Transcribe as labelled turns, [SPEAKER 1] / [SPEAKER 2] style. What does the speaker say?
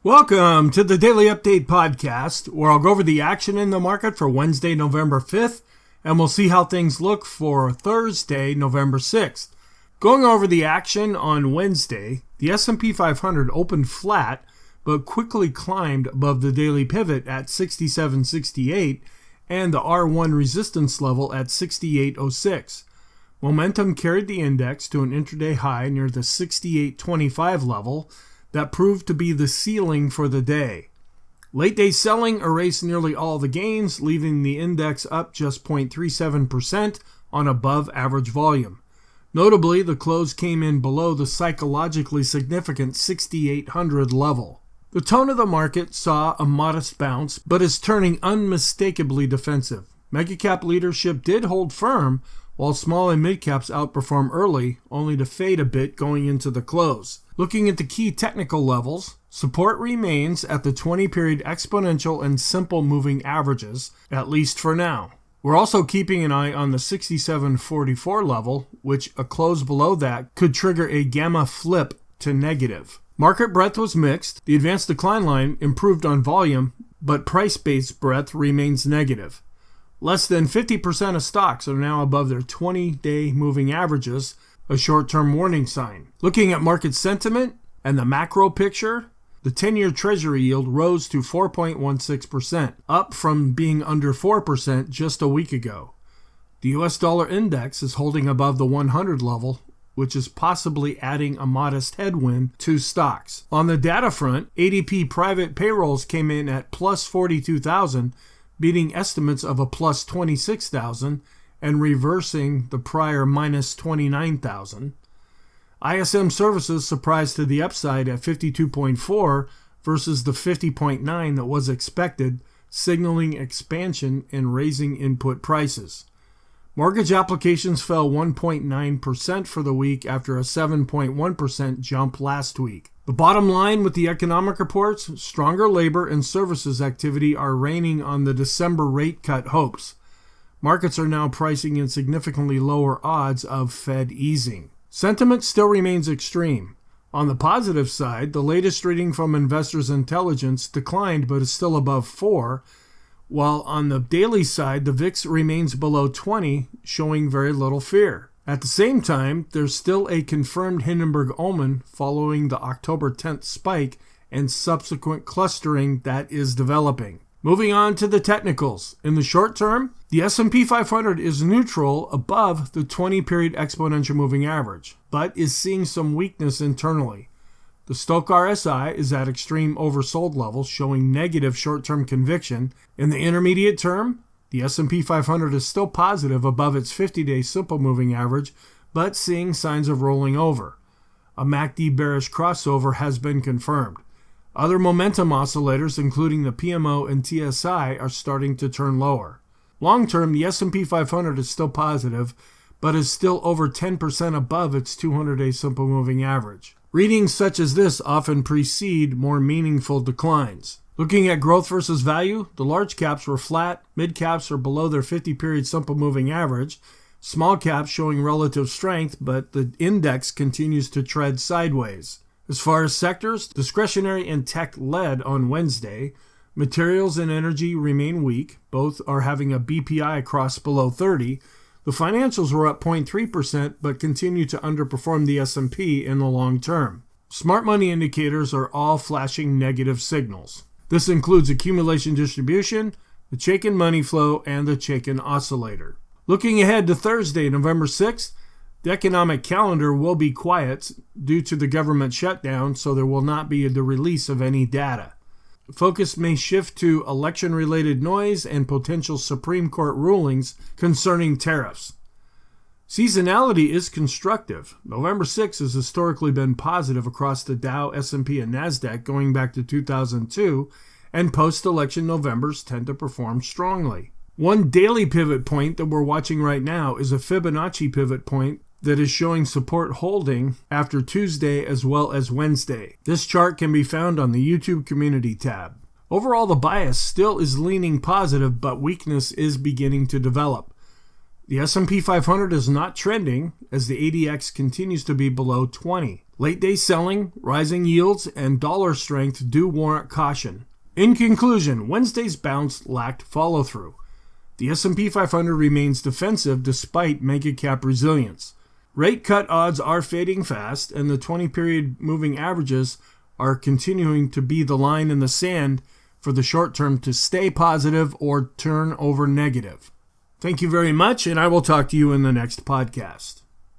[SPEAKER 1] Welcome to the Daily Update Podcast, where I'll go over the action in the market for Wednesday, November 5th, and we'll see how things look for Thursday, November 6th. Going over the action on Wednesday, the S&P 500 opened flat, but quickly climbed above the daily pivot at 67.68 and the R1 resistance level at 68.06. Momentum carried the index to an intraday high near the 68.25 level, that proved to be the ceiling for the day. Late-day selling erased nearly all the gains, leaving the index up just 0.37% on above-average volume. Notably, the close came in below the psychologically significant 6,800 level. The tone of the market saw a modest bounce, but is turning unmistakably defensive. Megacap leadership did hold firm, while small and mid-caps outperformed early, only to fade a bit going into the close. Looking at the key technical levels, support remains at the 20-period exponential and simple moving averages, at least for now. We're also keeping an eye on the 67.44 level, which a close below that could trigger a gamma flip to negative. Market breadth was mixed. The advanced decline line improved on volume, but price-based breadth remains negative. Less than 50% of stocks are now above their 20-day moving averages, a short-term warning sign. Looking at market sentiment and the macro picture, the 10-year Treasury yield rose to 4.16%, up from being under 4% just a week ago. The US dollar index is holding above the 100 level, which is possibly adding a modest headwind to stocks. On the data front, ADP private payrolls came in at plus 42,000, beating estimates of a plus 26,000 and reversing the prior minus 29,000. ISM services surprised to the upside at 52.4 versus the 50.9 that was expected, signaling expansion and raising input prices. Mortgage applications fell 1.9% for the week after a 7.1% jump last week. The bottom line with the economic reports, stronger labor and services activity are reigning on the December rate cut hopes. Markets are now pricing in significantly lower odds of Fed easing. Sentiment still remains extreme. On the positive side, the latest reading from Investors Intelligence declined but is still above 4, while on the daily side, the VIX remains below 20, showing very little fear. At the same time, there's still a confirmed Hindenburg omen following the October 10th spike and subsequent clustering that is developing. Moving on to the technicals. In the short term, the S&P 500 is neutral above the 20-period exponential moving average, but is seeing some weakness internally. The Stochk RSI is at extreme oversold levels, showing negative short-term conviction. In the intermediate term, the S&P 500 is still positive above its 50-day simple moving average, but seeing signs of rolling over. A MACD bearish crossover has been confirmed. Other momentum oscillators, including the PMO and TSI, are starting to turn lower. Long-term, the S&P 500 is still positive, but is still over 10% above its 200-day simple moving average. Readings such as this often precede more meaningful declines. Looking at growth versus value, the large caps were flat, mid caps are below their 50-period simple moving average, small caps showing relative strength, but the index continues to tread sideways. As far as sectors, discretionary and tech led on Wednesday. Materials and energy remain weak. Both are having a BPI cross below 30. The financials were up 0.3%, but continue to underperform the S&P in the long term. Smart money indicators are all flashing negative signals. This includes accumulation distribution, the Chaikin money flow, and the Chaikin oscillator. Looking ahead to Thursday, November 6th, the economic calendar will be quiet due to the government shutdown, so there will not be the release of any data. Focus may shift to election-related noise and potential Supreme Court rulings concerning tariffs. Seasonality is constructive. November 6 has historically been positive across the Dow, S&P, and NASDAQ going back to 2002, and post-election Novembers tend to perform strongly. One daily pivot point that we're watching right now is a Fibonacci pivot point that is showing support holding after Tuesday as well as Wednesday. This chart can be found on the YouTube community tab. Overall, the bias still is leaning positive, but weakness is beginning to develop. The S&P 500 is not trending as the ADX continues to be below 20. Late-day selling, rising yields, and dollar strength do warrant caution. In conclusion, Wednesday's bounce lacked follow-through. The S&P 500 remains defensive despite mega-cap resilience. Rate cut odds are fading fast, and the 20-period moving averages are continuing to be the line in the sand for the short term to stay positive or turn over negative. Thank you very much, and I will talk to you in the next podcast.